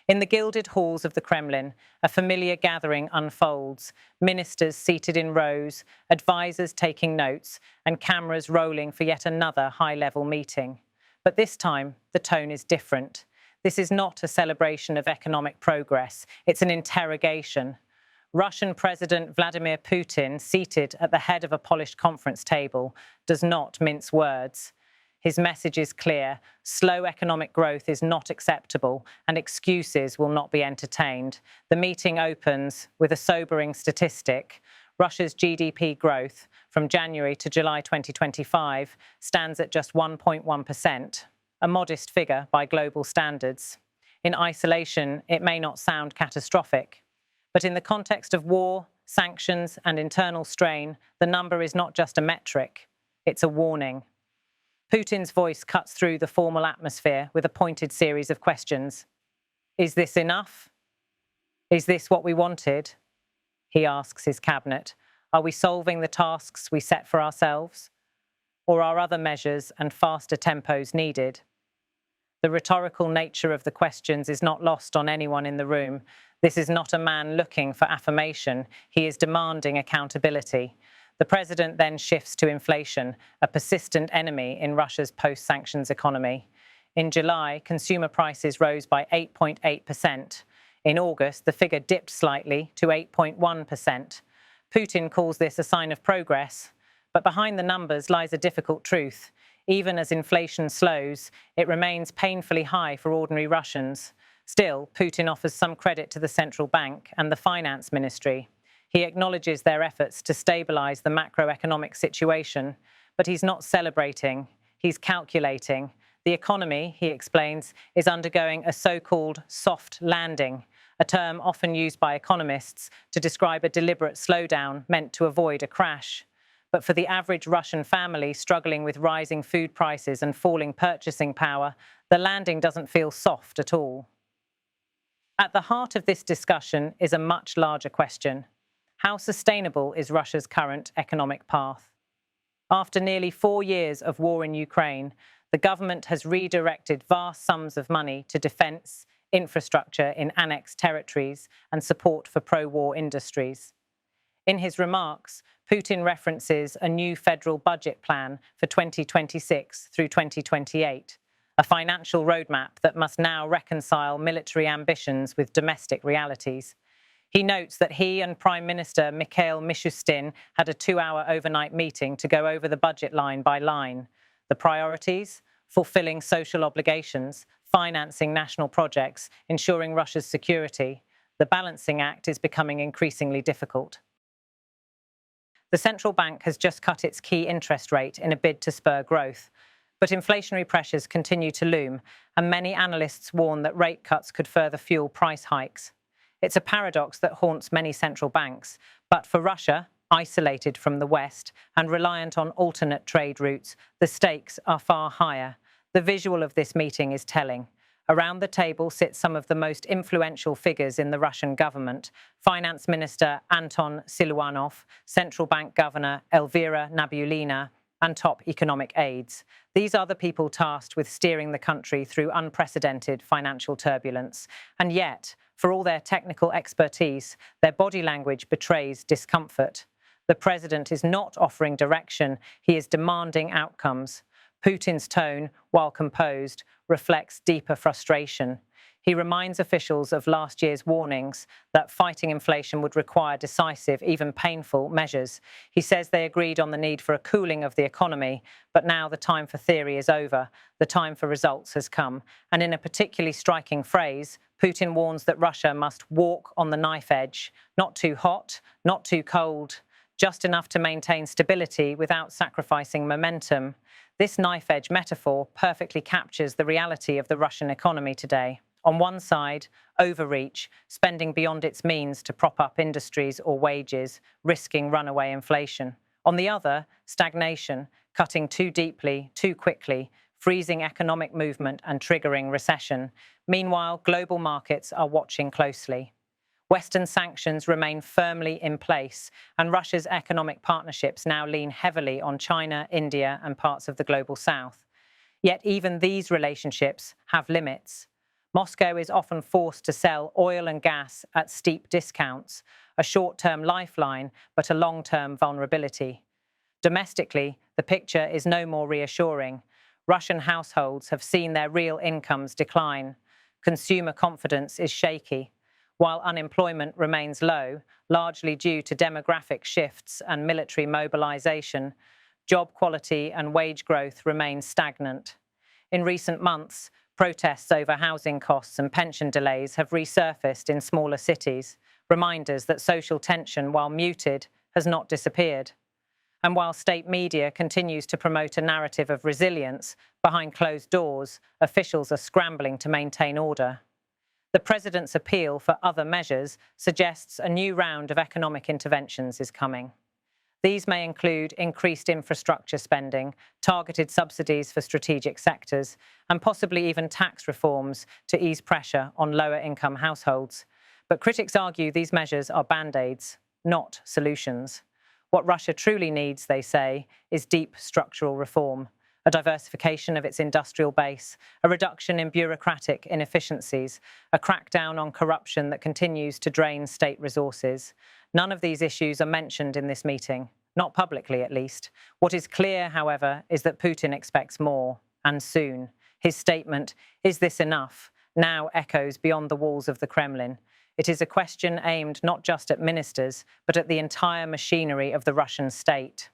In the gilded halls of the Kremlin, a familiar gathering unfolds, ministers seated in rows, advisors taking notes, and cameras rolling for yet another high-level meeting. But this time, the tone is different. This is not a celebration of economic progress, it's an interrogation. Russian President Vladimir Putin, seated at the head of a polished conference table, does not mince words. His message is clear: slow economic growth is not acceptable and excuses will not be entertained. The meeting opens with a sobering statistic. Russia's GDP growth from January to July 2025 stands at just 1.1%, a modest figure by global standards. In isolation, it may not sound catastrophic, but in the context of war, sanctions, and internal strain, the number is not just a metric, it's a warning. Putin's voice cuts through the formal atmosphere with a pointed series of questions. Is this enough? Is this what we wanted? He asks his cabinet. Are we solving the tasks we set for ourselves? Or are other measures and faster tempos needed? The rhetorical nature of the questions is not lost on anyone in the room. This is not a man looking for affirmation. He is demanding accountability. The president then shifts to inflation, a persistent enemy in Russia's post-sanctions economy. In July, consumer prices rose by 8.8%. In August, the figure dipped slightly to 8.1%. Putin calls this a sign of progress, but behind the numbers lies a difficult truth. Even as inflation slows, it remains painfully high for ordinary Russians. Still, Putin offers some credit to the central bank and the finance ministry. He acknowledges their efforts to stabilize the macroeconomic situation, but he's not celebrating, he's calculating. The economy, he explains, is undergoing a so-called soft landing, a term often used by economists to describe a deliberate slowdown meant to avoid a crash. But for the average Russian family struggling with rising food prices and falling purchasing power, the landing doesn't feel soft at all. At the heart of this discussion is a much larger question. How sustainable is Russia's current economic path? After nearly 4 years of war in Ukraine, the government has redirected vast sums of money to defence, infrastructure in annexed territories, and support for pro-war industries. In his remarks, Putin references a new federal budget plan for 2026 through 2028, a financial roadmap that must now reconcile military ambitions with domestic realities. He notes that he and Prime Minister Mikhail Mishustin had a 2-hour overnight meeting to go over the budget line by line. The priorities: fulfilling social obligations, financing national projects, ensuring Russia's security. The balancing act is becoming increasingly difficult. The central bank has just cut its key interest rate in a bid to spur growth, but inflationary pressures continue to loom, and many analysts warn that rate cuts could further fuel price hikes. It's a paradox that haunts many central banks, but for Russia, isolated from the West and reliant on alternate trade routes, the stakes are far higher. The visual of this meeting is telling. Around the table sit some of the most influential figures in the Russian government: Finance Minister Anton Siluanov, Central Bank Governor Elvira Nabiullina, and top economic aides. These are the people tasked with steering the country through unprecedented financial turbulence. And yet, for all their technical expertise, their body language betrays discomfort. The president is not offering direction, he is demanding outcomes. Putin's tone, while composed, reflects deeper frustration. He reminds officials of last year's warnings that fighting inflation would require decisive, even painful, measures. He says they agreed on the need for a cooling of the economy, but now the time for theory is over. The time for results has come. And in a particularly striking phrase, Putin warns that Russia must walk on the knife edge, not too hot, not too cold, just enough to maintain stability without sacrificing momentum. This knife edge metaphor perfectly captures the reality of the Russian economy today. On one side, overreach, spending beyond its means to prop up industries or wages, risking runaway inflation. On the other, stagnation, cutting too deeply, too quickly, freezing economic movement and triggering recession. Meanwhile, global markets are watching closely. Western sanctions remain firmly in place, and Russia's economic partnerships now lean heavily on China, India, and parts of the global south. Yet even these relationships have limits. Moscow is often forced to sell oil and gas at steep discounts, a short-term lifeline, but a long-term vulnerability. Domestically, the picture is no more reassuring. Russian households have seen their real incomes decline. Consumer confidence is shaky, while unemployment remains low, largely due to demographic shifts and military mobilization. Job quality and wage growth remain stagnant. In recent months, protests over housing costs and pension delays have resurfaced in smaller cities, reminders that social tension, while muted, has not disappeared. And while state media continues to promote a narrative of resilience, behind closed doors, officials are scrambling to maintain order. The president's appeal for other measures suggests a new round of economic interventions is coming. These may include increased infrastructure spending, targeted subsidies for strategic sectors, and possibly even tax reforms to ease pressure on lower-income households. But critics argue these measures are band-aids, not solutions. What Russia truly needs, they say, is deep structural reform, a diversification of its industrial base, a reduction in bureaucratic inefficiencies, a crackdown on corruption that continues to drain state resources. None of these issues are mentioned in this meeting, not publicly at least. What is clear, however, is that Putin expects more, and soon. His statement, "Is this enough?" now echoes beyond the walls of the Kremlin. It is a question aimed not just at ministers, but at the entire machinery of the Russian state.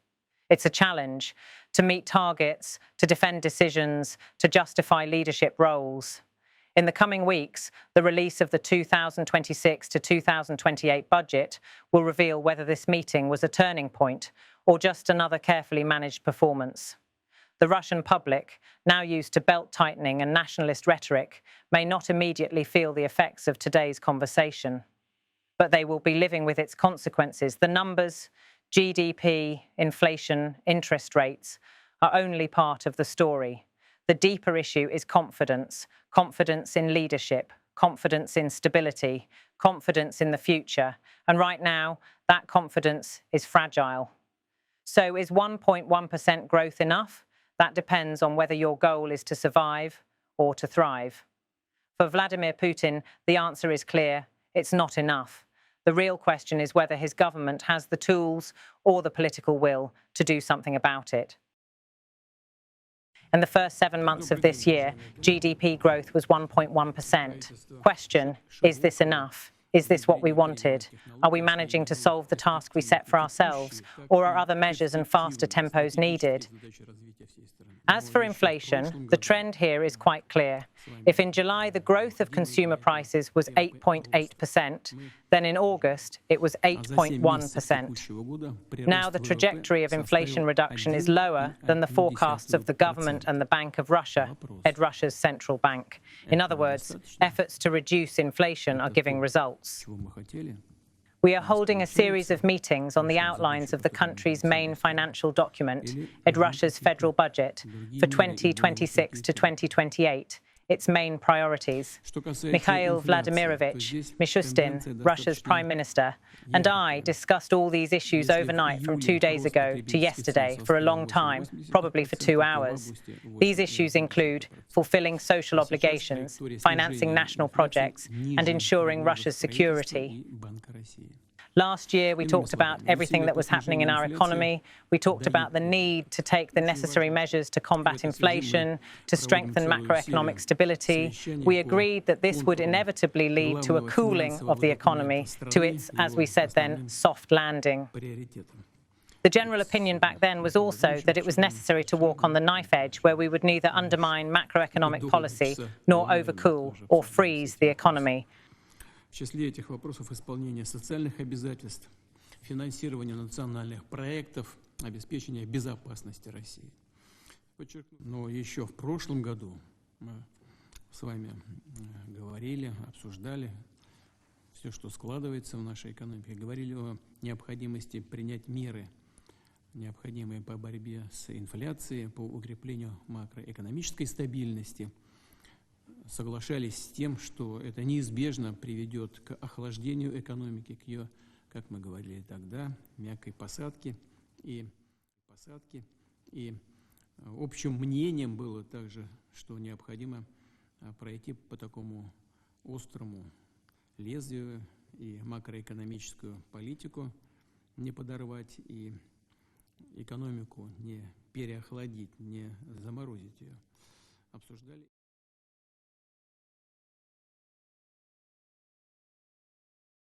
It's a challenge to meet targets, to defend decisions, to justify leadership roles. In the coming weeks, the release of the 2026 to 2028 budget will reveal whether this meeting was a turning point or just another carefully managed performance. The Russian public, now used to belt-tightening and nationalist rhetoric, may not immediately feel the effects of today's conversation, but they will be living with its consequences. The numbers, GDP, inflation, interest rates, are only part of the story. The deeper issue is confidence, confidence in leadership, confidence in stability, confidence in the future. And right now, that confidence is fragile. So is 1.1% growth enough? That depends on whether your goal is to survive or to thrive. For Vladimir Putin, the answer is clear. It's not enough. The real question is whether his government has the tools or the political will to do something about it. In the first 7 months of this year, GDP growth was 1.1%. Question, is this enough? Is this what we wanted? Are we managing to solve the task we set for ourselves, or are other measures and faster tempos needed? As for inflation, the trend here is quite clear. If in July the growth of consumer prices was 8.8%, then in August it was 8.1%. Now the trajectory of inflation reduction is lower than the forecasts of the government and the Bank of Russia, Russia's central bank. In other words, efforts to reduce inflation are giving results. We are holding a series of meetings on the outlines of the country's main financial document, Russia's federal budget, for 2026 to 2028, its main priorities. Mikhail Vladimirovich Mishustin, Russia's Prime Minister, and I discussed all these issues overnight from 2 days ago to yesterday for a long time, probably for 2 hours. These issues include fulfilling social obligations, financing national projects, and ensuring Russia's security. Last year, we talked about everything that was happening in our economy. We talked about the need to take the necessary measures to combat inflation, to strengthen macroeconomic stability. We agreed that this would inevitably lead to a cooling of the economy, to its, as we said then, soft landing. The general opinion back then was also that it was necessary to walk on the knife edge, where we would neither undermine macroeconomic policy nor overcool or freeze the economy. В числе этих вопросов исполнения социальных обязательств, финансирования национальных проектов, обеспечения безопасности России. Но еще в прошлом году мы с вами говорили, обсуждали все, что складывается в нашей экономике, говорили о необходимости принять меры, необходимые по борьбе с инфляцией, по укреплению макроэкономической стабильности. Соглашались с тем, что это неизбежно приведет к охлаждению экономики, к ее, как мы говорили тогда, мягкой посадке. И общим мнением было также, что необходимо пройти по такому острому лезвию и макроэкономическую политику не подорвать, и экономику не переохладить, не заморозить ее. Обсуждали.